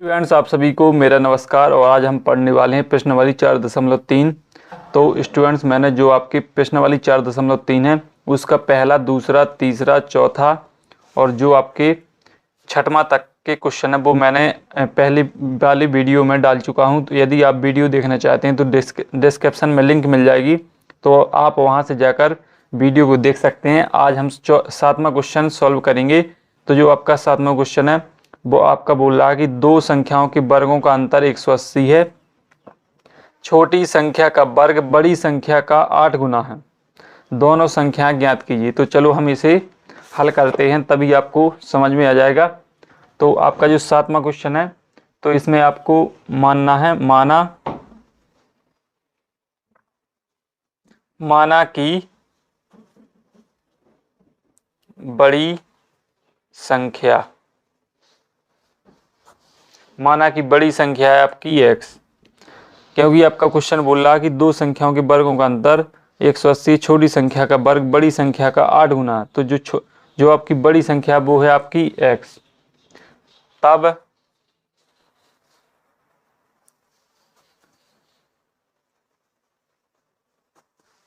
Students, आप सभी को मेरा नमस्कार। और आज हम पढ़ने वाले हैं प्रश्नावली 4.3। तो स्टूडेंट्स, मैंने जो आपकी प्रश्नावली 4.3 है उसका पहला, दूसरा, तीसरा, चौथा और जो आपके छठवां तक के क्वेश्चन है वो मैंने पहली वाली वीडियो में डाल चुका हूं। तो यदि आप वीडियो देखना चाहते हैं तो डिस्क्रिप्शन में लिंक मिल जाएगी, तो आप वहां से जाकर वीडियो को देख सकते हैं। आज हम सातवां क्वेश्चन सॉल्व करेंगे। तो जो आपका सातवां क्वेश्चन है वो आपका बोल रहा है कि दो संख्याओं के वर्गों का अंतर 180 है। छोटी संख्या का वर्ग बड़ी संख्या का 8 गुना है। दोनों संख्याएं ज्ञात कीजिए। तो चलो हम इसे हल करते हैं, तभी आपको समझ में आ जाएगा। तो आपका जो सातवां क्वेश्चन है तो इसमें आपको मानना है माना कि बड़ी संख्या, माना कि बड़ी संख्या है आपकी x, क्योंकि आपका क्वेश्चन बोल रहा है कि दो संख्याओं के वर्गों का अंतर 180, छोटी संख्या का वर्ग बड़ी संख्या का 8 गुना। तो जो आपकी बड़ी संख्या वो है आपकी x।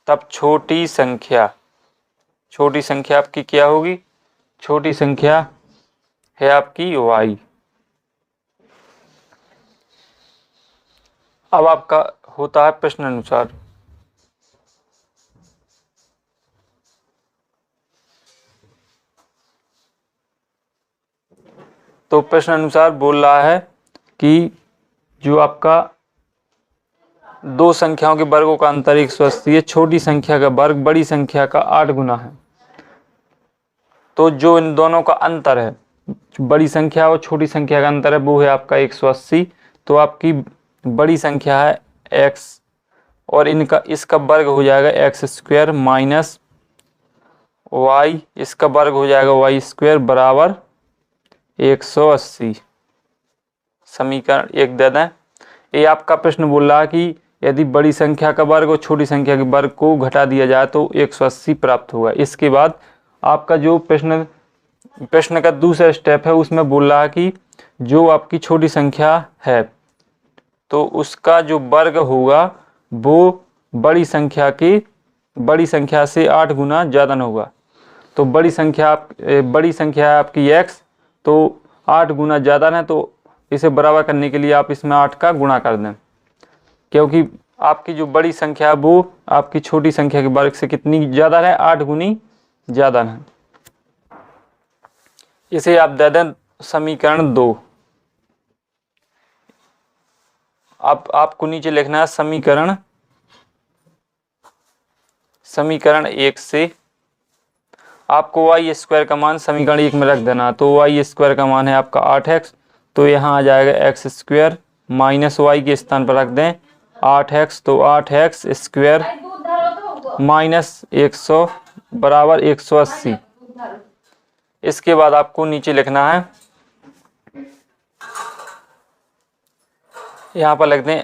तब छोटी संख्या आपकी क्या होगी? छोटी संख्या है आपकी y। अब आपका होता है प्रश्न अनुसार। तो प्रश्न अनुसार बोल रहा है कि जो आपका दो संख्याओं के वर्गों का अंतर 180 है, छोटी संख्या का वर्ग बड़ी संख्या का 8 गुना है। तो जो इन दोनों का अंतर है, बड़ी संख्या और छोटी संख्या का अंतर है, वो है आपका 180। तो आपकी बड़ी संख्या है x और इसका वर्ग हो जाएगा x² माइनस y, इसका वर्ग हो जाएगा y² बराबर 180। समीकरण 1 दे दें। ये आपका प्रश्न बोल रहा है कि यदि बड़ी संख्या का वर्ग और छोटी संख्या के वर्ग को घटा दिया जाए तो 180 प्राप्त होगा। इसके बाद आपका जो प्रश्न का दूसरा स्टेप है उसमें बोल रहा है कि जो आपकी छोटी संख्या है तो उसका जो वर्ग होगा वो बड़ी संख्या से 8 गुना ज़्यादा न होगा। तो बड़ी संख्या है आपकी x, तो 8 गुना ज़्यादा है, तो इसे बराबर करने के लिए आप इसमें 8 का गुणा कर दें, क्योंकि आपकी जो बड़ी संख्या है वो आपकी छोटी संख्या के वर्ग से कितनी ज़्यादा है? 8 गुनी ज़्यादा है। इसे आप दे दें समीकरण 2। आपको नीचे लिखना है समीकरण 1 से आपको y² का मान समीकरण 1 में रख देना। तो y² का मान है आपका 8x, तो यहाँ आ जाएगा x² माइनस y के स्थान पर रख दें 8x, तो 8x² माइनस 100 बराबर 180। इसके बाद आपको नीचे लिखना है, यहाँ पर लिख दें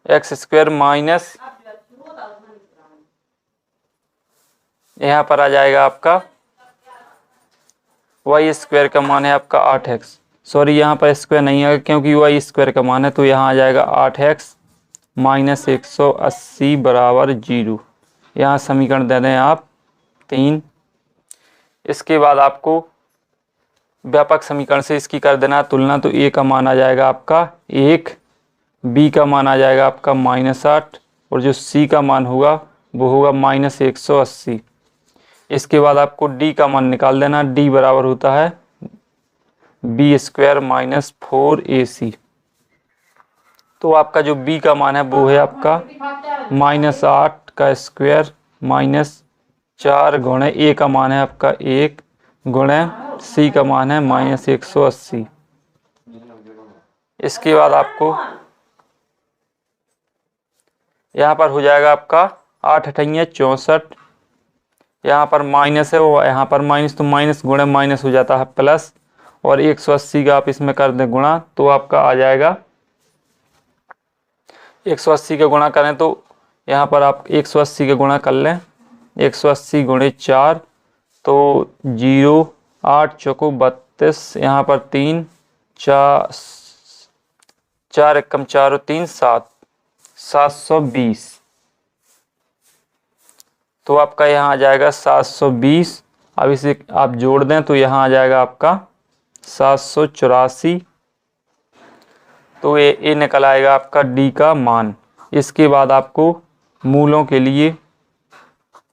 x² माइनस, यहाँ पर आ जाएगा आपका y² का मान है आपका 8x। सॉरी, यहाँ पर स्क्वायर नहीं आएगा क्योंकि y² का मान है, तो यहाँ आ जाएगा 8x माइनस 180 बराबर 0। यहाँ समीकरण दे दें आप 3। इसके बाद आपको व्यापक समीकरण से इसकी कर देना तुलना। तो a का मान आ जाएगा आपका 1, b का मान आ जाएगा आपका -8 और जो c का मान होगा वो होगा -180। इसके बाद आपको d का मान निकाल देना। d बराबर होता है b² माइनस 4ac। तो आपका जो b का मान है वो है आपका -8 का स्क्वायर माइनस 4 गुणे a का मान है आपका 1 गुणे c का मान है -180। इसके बाद आपको यहाँ पर हो जाएगा आपका 8 अठैया 64, यहाँ पर माइनस है वो यहाँ पर माइनस, तो माइनस गुणे माइनस हो जाता है प्लस, और 180 का आप इसमें कर दें गुणा, तो आपका आ जाएगा 180 का गुणा करें तो यहाँ पर आप 180 का गुणा कर लें, 180 गुणे 4 तो 0, 8 चौको 32, यहाँ पर 3, 4, 4 एकम 4 और 3 7, 720। तो आपका यहाँ आ जाएगा 720। अब इसे आप जोड़ दें तो यहाँ आ जाएगा आपका 784। तो ये निकल आएगा आपका डी का मान। इसके बाद आपको मूलों के लिए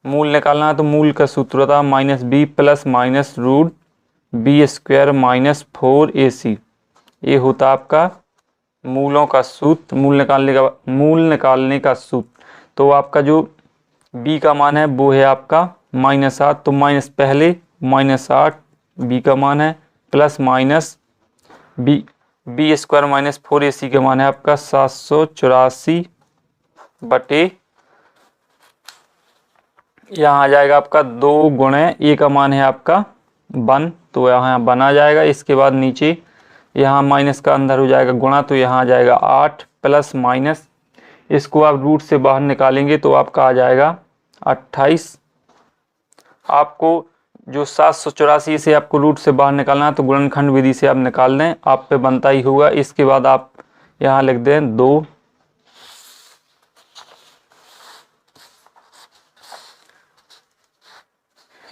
मूल निकालना है। तो मूल का सूत्र था -b plus minus root b square minus 4ac। ये होता आपका मूलों का सूत्र, मूल निकालने का सूत्र। तो आपका जो b का मान है वो है आपका -8। तो माइनस पहले -8 b का मान है, plus minus b square minus 4ac का मान है आपका 784 बटे, यहाँ आ जाएगा आपका 2 गुणे ए का मान है आपका 1। तो यहाँ 1 आ जाएगा। इसके बाद नीचे यहाँ माइनस का अंदर हो जाएगा गुणा, तो यहाँ आ जाएगा 8 प्लस माइनस, इसको आप रूट से बाहर निकालेंगे तो आपका आ जाएगा 28। आपको जो 784 से आपको रूट से बाहर निकालना है तो गुणनखंड विधि से आप निकाल दें, आप पे बनता ही होगा। इसके बाद आप यहाँ लिख दें 2।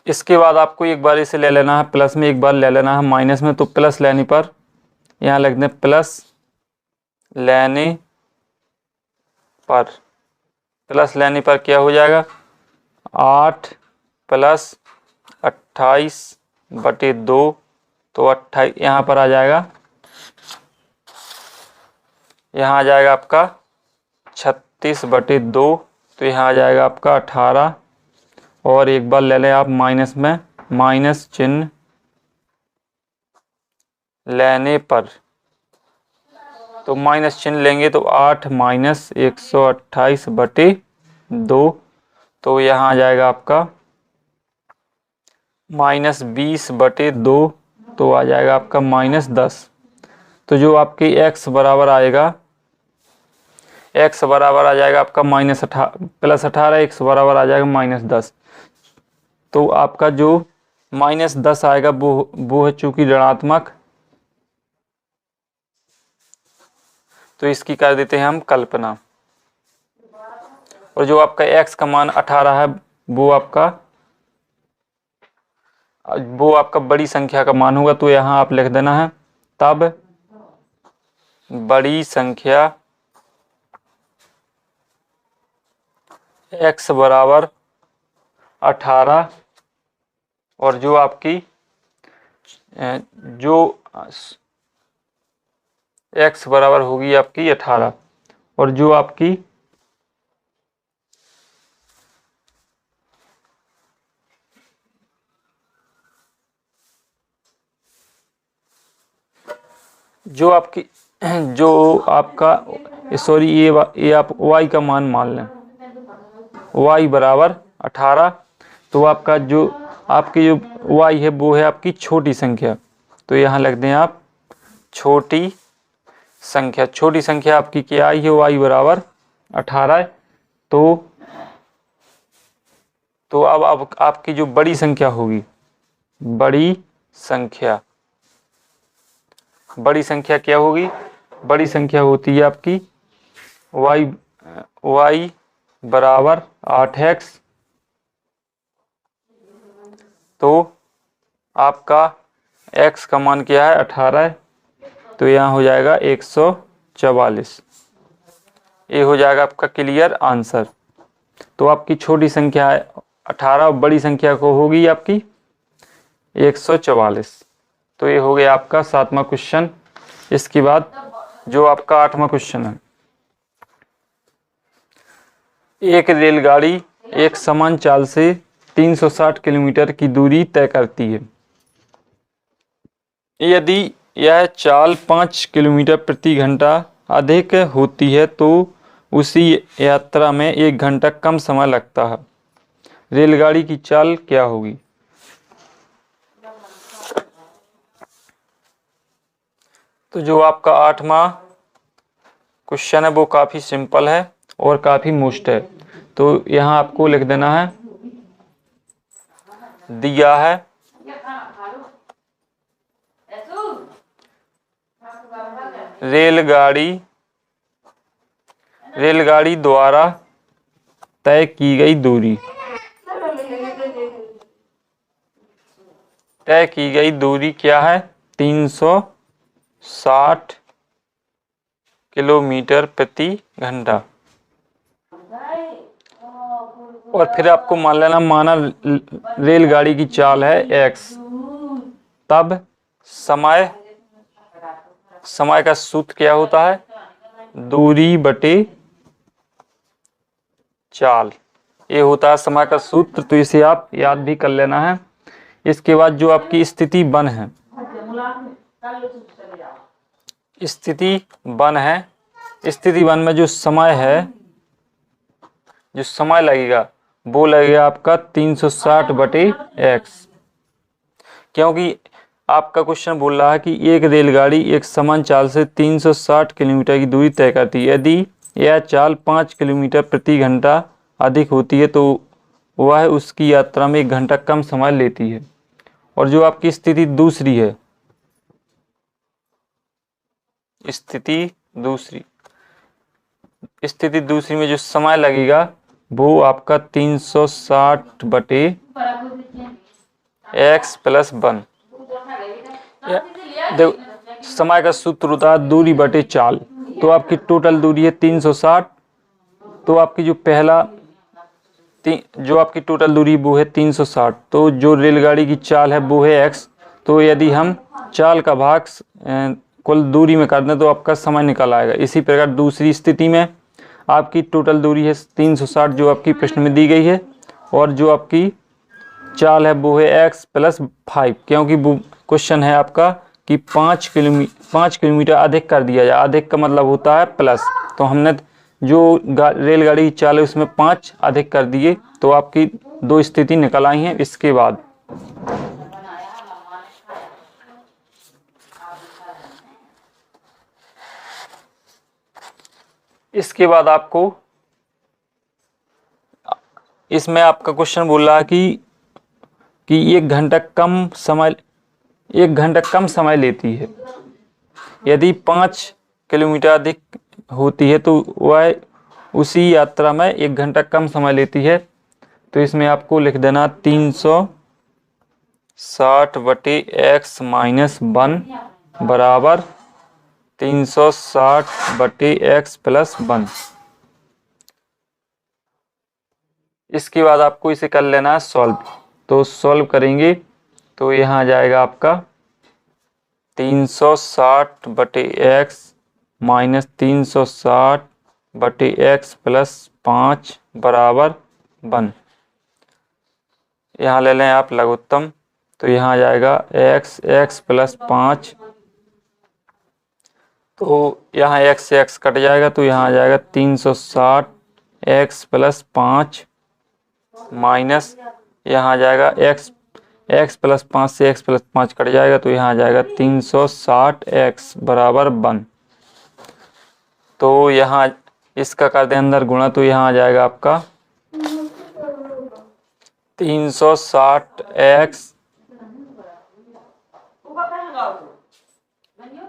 इसके बाद आपको एक बार इसे ले लेना है प्लस में, एक बार ले लेना है माइनस में। तो प्लस लेने पर यहाँ लिख दें प्लस लेने पर क्या हो जाएगा 8 प्लस 28 बटे 2। तो 28 यहाँ पर आ जाएगा, यहाँ आ जाएगा आपका 36 बटे 2। तो यहाँ आ जाएगा आपका 18। और एक बार ले लें आप माइनस में, माइनस चिन्ह लेने पर, तो माइनस चिन्ह लेंगे तो 8 माइनस 128 बटे 2। तो यहाँ आ जाएगा आपका -20 बटे 2। तो आ जाएगा आपका -10। तो जो आपके x बराबर आएगा, x बराबर आ जाएगा आपका +18, x बराबर आ जाएगा -10। तो आपका जो -10 आएगा वो है चूंकि ऋणात्मक, तो इसकी कर देते हैं हम कल्पना। और जो आपका x का मान 18 है वो आपका बड़ी संख्या का मान होगा। तो यहाँ आप लिख देना है तब बड़ी संख्या x बराबर 18, और जो आपकी जो x बराबर होगी आपकी 18, और जो आपकी सॉरी ये आप y का मान लें, y बराबर 18। तो आपका जो आपकी जो y है वो है आपकी छोटी संख्या। तो यहाँ लिख दें आप छोटी संख्या आपकी क्या आई है, y बराबर 18 है। तो अब आपकी जो बड़ी संख्या होगी, बड़ी संख्या क्या होगी, बड़ी संख्या होती है आपकी y बराबर 8x। तो आपका x का मान क्या है 18 है। तो यहाँ हो जाएगा 144। ये हो जाएगा आपका क्लियर आंसर। तो आपकी छोटी संख्या है 18 और बड़ी संख्या को होगी आपकी 144। तो ये हो गया आपका 7वां क्वेश्चन। इसके बाद जो आपका 8वां क्वेश्चन है, एक रेलगाड़ी एक समान चाल से 360 किलोमीटर की दूरी तय करती है। यदि यह चाल 5 किलोमीटर प्रति घंटा अधिक होती है तो उसी यात्रा में 1 घंटा कम समय लगता है। रेलगाड़ी की चाल क्या होगी? तो जो आपका 8वां क्वेश्चन है वो काफ़ी सिंपल है और काफ़ी मुश्किल है। तो यहाँ आपको लिख देना है दिया है रेलगाड़ी द्वारा तय की गई दूरी क्या है? 360 किलोमीटर प्रति घंटा। और फिर आपको मान लेना, माना रेलगाड़ी की चाल है x, तब समय का सूत्र क्या होता है? दूरी बटे चाल, ये होता है समय का सूत्र। तो इसे आप याद भी कर लेना है। इसके बाद जो आपकी स्थिति वन है, स्थिति वन में जो समय लगेगा वो लगेगा आपका 360 बटे x, क्योंकि आपका क्वेश्चन बोल रहा है कि एक रेलगाड़ी एक समान चाल से 360 किलोमीटर की दूरी तय करती है। यदि यह चाल 5 किलोमीटर प्रति घंटा अधिक होती है तो वह उसकी यात्रा में 1 घंटा कम समय लेती है। और जो आपकी स्थिति दूसरी है, स्थिति दूसरी में जो समय लगेगा वो आपका 360 बटे x प्लस 1। समय का सूत्र होता है दूरी बटे चाल। तो आपकी टोटल दूरी है 360, तो आपकी जो आपकी टोटल दूरी वो है 360। तो जो रेलगाड़ी की चाल है वो है x। तो यदि हम चाल का भाग कुल दूरी में कर दें तो आपका समय निकल आएगा। इसी प्रकार दूसरी स्थिति में आपकी टोटल दूरी है 360 जो आपकी प्रश्न में दी गई है, और जो आपकी चाल है वो है x प्लस 5, क्योंकि वो क्वेश्चन है आपका कि 5 किलोमीटर अधिक कर दिया जाए। अधिक का मतलब होता है प्लस, तो हमने जो रेलगाड़ी की चाल है उसमें 5 अधिक कर दिए, तो आपकी 2 स्थिति निकल आई हैं। इसके बाद आपको इसमें आपका क्वेश्चन बोल रहा है कि 1 घंटा कम समय लेती है। यदि 5 किलोमीटर अधिक होती है तो वह उसी यात्रा में 1 घंटा कम समय लेती है। तो इसमें आपको लिख देना 360 बटे x माइनस 1 बराबर 360 बटे x प्लस 1। इसके बाद आपको इसे कर लेना है सॉल्व। तो सॉल्व करेंगे तो यहाँ आ जाएगा आपका 360 बटे x माइनस 360 बटे x प्लस 5 बराबर 1। यहाँ ले लें आप लघुत्तम, तो यहाँ आ जाएगा x प्लस 5, तो यहाँ x से x कट जाएगा, तो यहाँ आ जाएगा 360 x प्लस 5 माइनस यहाँ आ जाएगा x प्लस 5 से x प्लस 5 कट जाएगा, तो यहाँ आ जाएगा 360 x बराबर 1। तो यहाँ इसका कर दें अंदर गुणा, तो यहाँ आ जाएगा आपका 360 x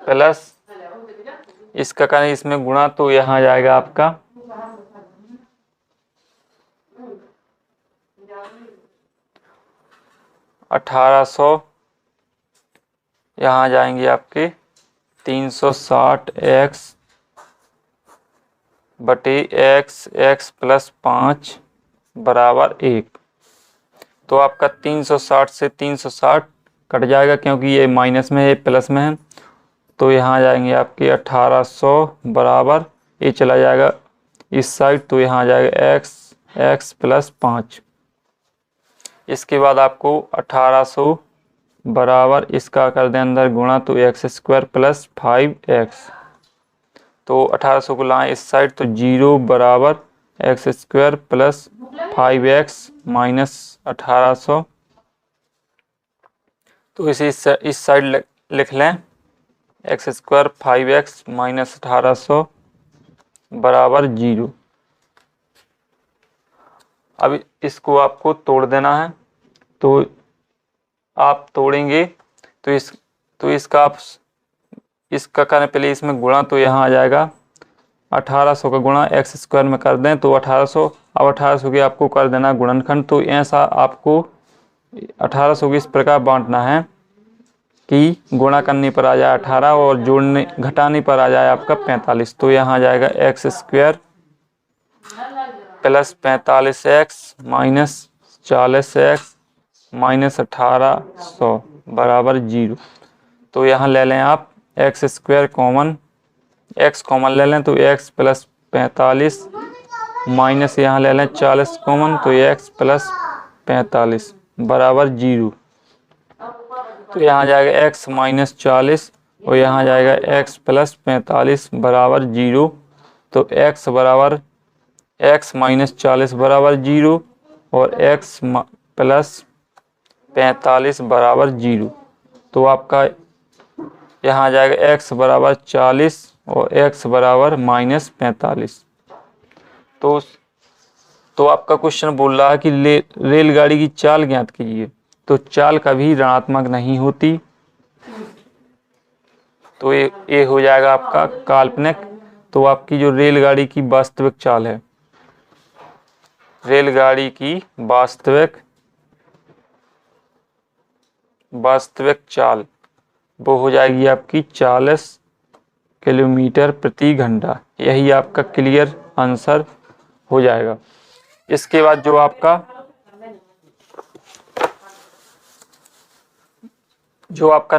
प्लस इसका करें इसमें गुणा, तो यहाँ आ जाएगा आपका 1800। यहाँ आ जाएंगे आपके 360 x बटे x प्लस 5 बराबर 1। तो आपका 360 से 360 कट जाएगा, क्योंकि ये माइनस में है प्लस में है। तो यहाँ आ जाएंगे आपके 1800 बराबर, ये चला जाएगा इस साइड, तो यहाँ आ जाएगा x प्लस 5। इसके बाद आपको 1800 बराबर इसका कर दें अंदर गुणा, तो x स्क्वायर प्लस 5x। तो 1800 को लाएं इस साइड, तो 0 बराबर x square plus 5x minus 1800। तो इसे इस साइड लिख लें, x स्क्वायर 5x माइनस 1800 बराबर 0। अब इसको आपको तोड़ देना है। तो आप तोड़ेंगे तो इसका आप इसका करें पहले इसमें गुणा, तो यहाँ आ जाएगा 1800 का गुणा एक्स स्क्वायर में कर दें तो 1800। अब 1800 की आपको कर देना गुणनखंड, तो ऐसा आपको 1800 को इस प्रकार बांटना है कि गुणा करने पर आ जाए 18 और जोड़ने घटाने पर आ जाए आपका 45। तो यहाँ आ जाएगा x square plus 45x minus 40x minus 1800 बराबर 0। तो यहाँ ले लें आप x square common, x common ले लें तो x प्लस 45 माइनस यहाँ ले लें 40 कॉमन तो x प्लस 45 बराबर 0। तो यहाँ आ जाएगा x माइनस 40 और यहाँ आ जाएगा x प्लस 45 बराबर 0। तो x बराबर x माइनस 40 बराबर 0 और x प्लस 45 बराबर 0। तो आपका यहाँ आ जाएगा x बराबर 40 और x बराबर माइनस 45। तो आपका क्वेश्चन बोल रहा है कि रेलगाड़ी की चाल ज्ञात कीजिए। तो चाल कभी ऋणात्मक नहीं होती, तो ये हो जाएगा आपका काल्पनिक। तो आपकी जो रेलगाड़ी की वास्तविक चाल है, रेलगाड़ी की वास्तविक चाल वो हो जाएगी आपकी 40 किलोमीटर प्रति घंटा। यही आपका क्लियर आंसर हो जाएगा। इसके बाद जो आपका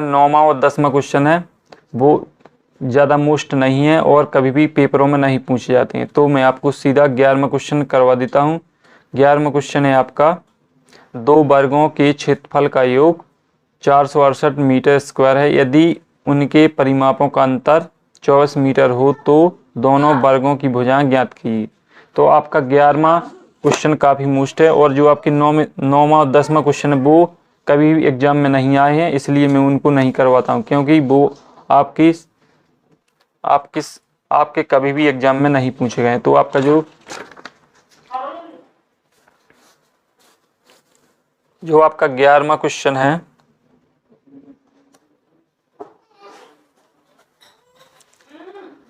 9वां और 10वां क्वेश्चन है वो ज़्यादा मोस्ट नहीं है और कभी भी पेपरों में नहीं पूछे जाते हैं। तो मैं आपको सीधा 11वां क्वेश्चन करवा देता हूँ। 11वां क्वेश्चन है आपका, दो वर्गों के क्षेत्रफल का योग 468 मीटर स्क्वायर है। यदि उनके परिमापों का अंतर 24 मीटर हो तो दोनों वर्गों की भुजाएं ज्ञात कीजिए। तो आपका 11वां क्वेश्चन काफ़ी मोस्ट है और जो आपके 9वां और 10वां क्वेश्चन है वो कभी भी एग्जाम में नहीं आए हैं, इसलिए मैं उनको नहीं करवाता हूं, क्योंकि वो आपके कभी भी एग्जाम में नहीं पूछे गए। तो आपका जो आपका 11वां क्वेश्चन है,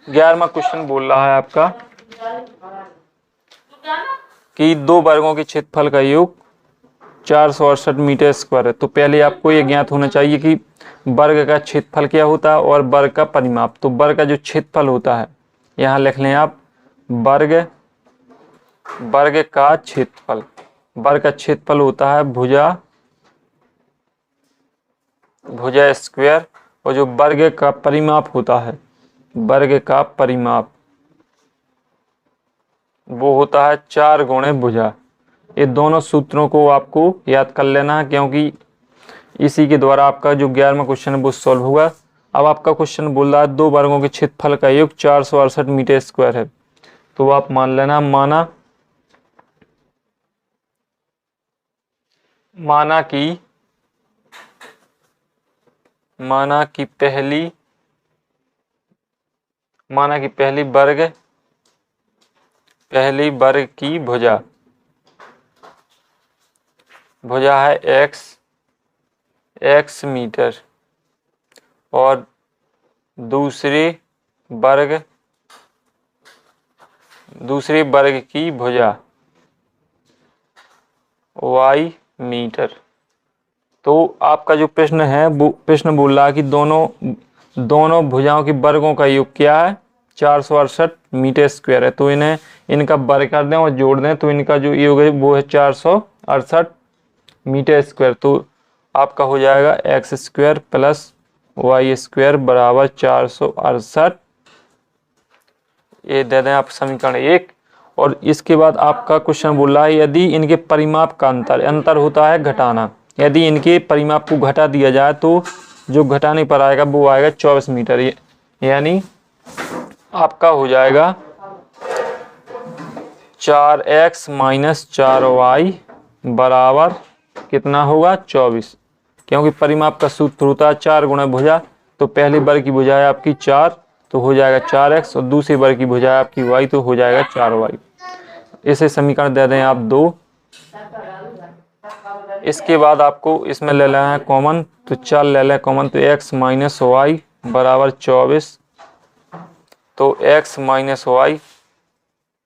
11वां क्वेश्चन बोल रहा है आपका कि दो वर्गों के क्षेत्रफल का योग 468 मीटर स्क्वायर है। तो पहले आपको ये ज्ञात होना चाहिए कि वर्ग का क्षेत्रफल क्या होता है और वर्ग का परिमाप। तो वर्ग का जो क्षेत्रफल होता है, यहाँ लिख लें आप वर्ग का क्षेत्रफल। वर्ग का क्षेत्रफल होता है भुजा स्क्वायर, और जो वर्ग का परिमाप होता है, वर्ग का परिमाप वो होता है 4 गुणे भुजा। ये दोनों सूत्रों को आपको याद कर लेना है, क्योंकि इसी के द्वारा आपका जो 11वां क्वेश्चन है वो सॉल्व होगा। अब आपका क्वेश्चन बोल रहा है दो वर्गों के क्षेत्रफल का योग 468 मीटर स्क्वायर है। तो आप मान लेना, माना कि पहली वर्ग की भुजा है x मीटर और दूसरे वर्ग की भुजा y मीटर। तो आपका जो प्रश्न है वो प्रश्न बोल रहा है कि दोनों भुजाओं के वर्गों का योग क्या है, 468 मीटर स्क्वायर है। तो इनका वर्ग कर दें और जोड़ दें तो इनका जो योग है वो है 468 मीटर स्क्वायर। तो आपका हो जाएगा x square plus y square बराबर 468। ये दे दें आप समीकरण 1। और इसके बाद आपका क्वेश्चन बोल रहा है यदि इनके परिमाप का अंतर होता है घटाना। यदि इनके परिमाप को घटा दिया जाए तो जो घटाने पर आएगा वो आएगा 24 मीटर। यानी आपका हो जाएगा 4x माइनस 4y बराबर कितना होगा 24, क्योंकि परिमाप का सूत्र होता है 4 गुणा भुजा। तो पहली वर्ग की भुजा है आपकी 4 तो हो जाएगा 4x और दूसरी वर्ग की भुजा है आपकी y तो हो जाएगा 4y। इसे समीकरण दे दें आप 2। इसके बाद आपको इसमें ले लेना है कॉमन, तो 4 ले लें कॉमन, तो x माइनस वाई बराबर 24। तो x माइनस वाई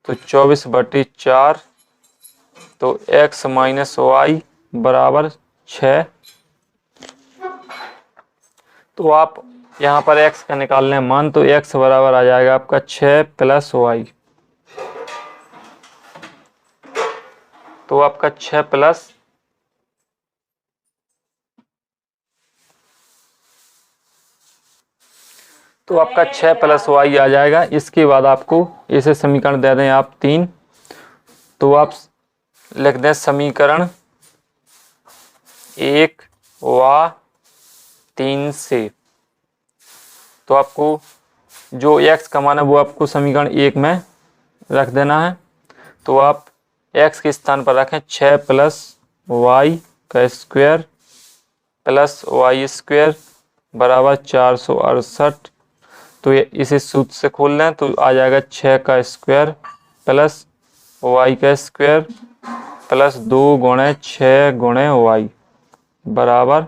तो 24/4, तो x माइनस वाई बराबर 6। तो आप यहाँ पर x का निकाल लें मान, तो x बराबर आ जाएगा आपका 6 प्लस वाई। तो आपका 6 प्लस वाई आ जाएगा। इसके बाद आपको इसे समीकरण दे दें आप 3, तो आप लिख दें समीकरण 1 व 3 से। तो आपको जो x का मान है वो आपको समीकरण 1 में रख देना है। तो आप x के स्थान पर रखें 6 प्लस वाई का स्क्वायर प्लस वाई स्क्वायर बराबर 468। तो ये इसे सूत्र से खोल लें तो आ जाएगा 6 का स्क्वायर प्लस वाई का स्क्वायर प्लस 2 गुणे 6 गुणे वाई बराबर,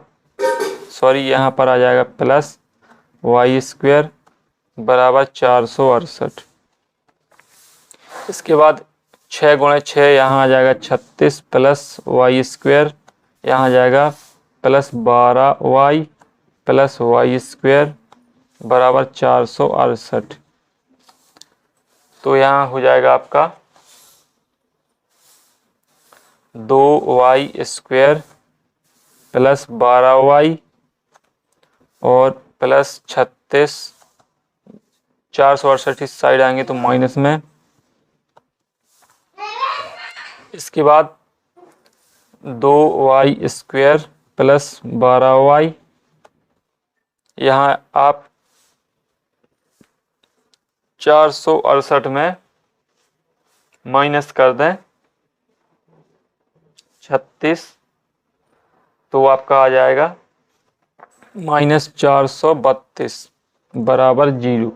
सॉरी यहाँ पर आ जाएगा प्लस वाई स्क्वायर बराबर 468। इसके बाद 6 गुणे 6 यहाँ आ जाएगा 36 प्लस वाई स्क्वायर यहाँ आ जाएगा plus 12 y plus y square बराबर 468। तो यहाँ हो जाएगा आपका 2 वाई स्क्वायर प्लस 12 वाई और प्लस 36, 468 इस साइड आएंगे तो माइनस में। इसके बाद 2 वाई स्क्वायर प्लस 12 वाई, यहाँ आप 468 में माइनस कर दें 36, तो आपका आ जाएगा -432 बराबर 0।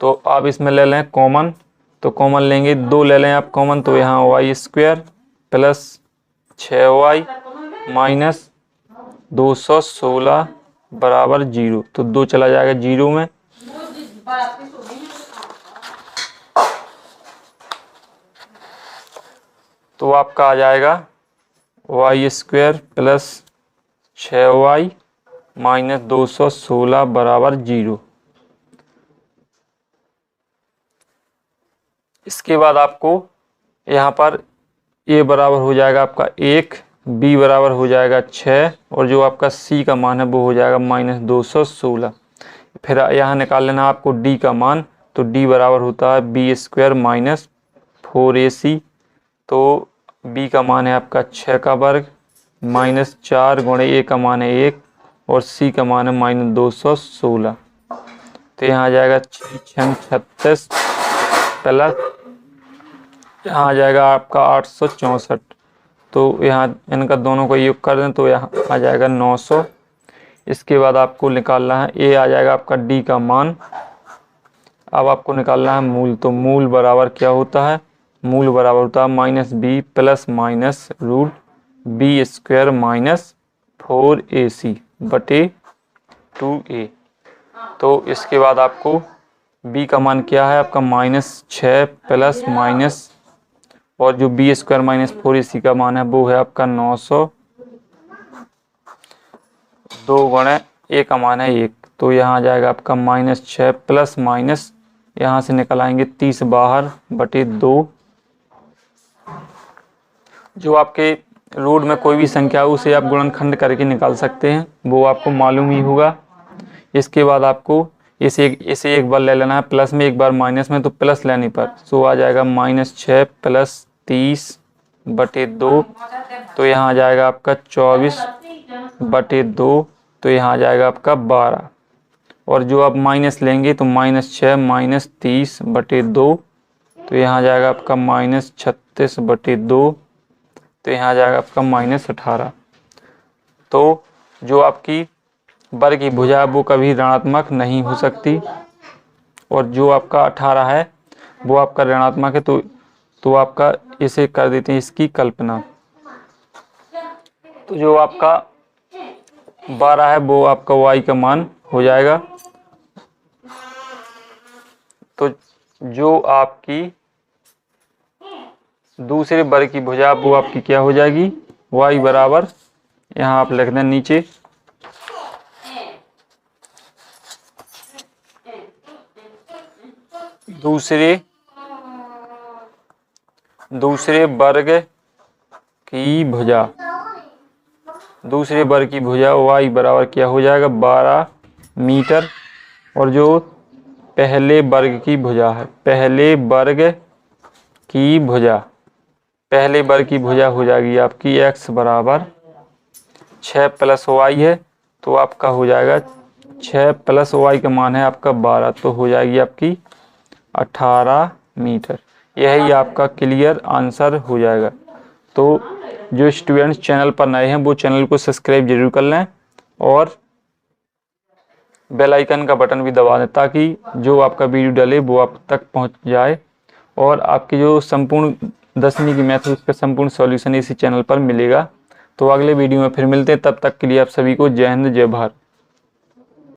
तो आप इसमें ले लें कॉमन, तो कॉमन लेंगे 2 ले लें आप कॉमन, तो यहाँ y square plus 6 y minus 216 बराबर 0। तो 2 चला जाएगा 0 में। तो आपका आ जाएगा y square plus 6 y minus 216 बराबर 0। इसके बाद आपको यहाँ पर a बराबर हो जाएगा आपका 1, b बराबर हो जाएगा 6 और जो आपका c का मान है वो हो जाएगा -216। फिर यहाँ निकाल लेना आपको d का मान, तो d बराबर होता है b स्क्वायर माइनस 4ac। तो b का मान है आपका 6 का वर्ग माइनस 4 गुणे a का मान है 1 और c का मान है -216। तो यहाँ आ जाएगा 36 प्लस यहाँ आ जाएगा आपका 864। तो यहाँ इनका दोनों को योग कर दें तो यहाँ आ जाएगा 900। इसके बाद आपको निकालना है a आ जाएगा आपका d का मान। अब आपको निकालना है मूल, तो मूल बराबर क्या होता है, मूल बराबर होता है -b plus minus root b square minus 4ac बटे 2a। तो इसके बाद आपको b का मान क्या है आपका -6 प्लस माइनस और जो b स्क्वायर माइनस 4ac का मान है वो है आपका 900। 2 गुणे a का मान है 1। तो यहाँ आ जाएगा आपका -6 प्लस माइनस यहाँ से निकल आएंगे 30 बाहर बटे 2। जो आपके रूट में कोई भी संख्या हो उसे आप गुणनखंड करके निकाल सकते हैं, वो आपको मालूम ही होगा। इसके बाद आपको इसे एक बार ले लेना है प्लस में, एक बार माइनस में, तो प्लस लेने पर तो आ जाएगा -6 प्लस 30 बटे 2। तो यहाँ आ जाएगा आपका 24 बटे 2। तो यहाँ आ जाएगा आपका 12 और जो आप माइनस लेंगे तो -6 माइनस 30 बटे 2। तो यहाँ आ जाएगा आपका -36 बटे 2। तो यहाँ आ जाएगा आपका -18। तो जो आपकी वर्ग की भुजा है वो कभी ऋणात्मक नहीं हो सकती और जो आपका 18 है वो आपका ऋणात्मक है। तो आपका इसे कर देते हैं इसकी कल्पना। तो जो आपका 12 है वो आपका y का मान हो जाएगा। तो जो आपकी दूसरे वर्ग की भुजा वो आपकी क्या हो जाएगी, y बराबर, यहाँ आप लिख दें नीचे दूसरे वर्ग की भुजा, दूसरे वर्ग की भुजा y बराबर क्या हो जाएगा 12 मीटर। और जो पहले वर्ग की भुजा है, पहले वर्ग की भुजा, पहले वर्ग की भुजा हो जाएगी आपकी x बराबर 6 प्लस y है, तो आपका हो जाएगा 6 प्लस y का मान है आपका 12, तो हो जाएगी आपकी 18 मीटर। यही आपका क्लियर आंसर हो जाएगा। तो जो स्टूडेंट्स चैनल पर नए हैं वो चैनल को सब्सक्राइब जरूर कर लें और बेल आइकन का बटन भी दबा दें, ताकि जो आपका वीडियो डले वो आप तक पहुंच जाए और आपकी जो संपूर्ण 10वीं की मैथ है उसका संपूर्ण सॉल्यूशन इसी चैनल पर मिलेगा। तो अगले वीडियो में फिर मिलते हैं, तब तक के लिए आप सभी को जय हिंद जय भारत।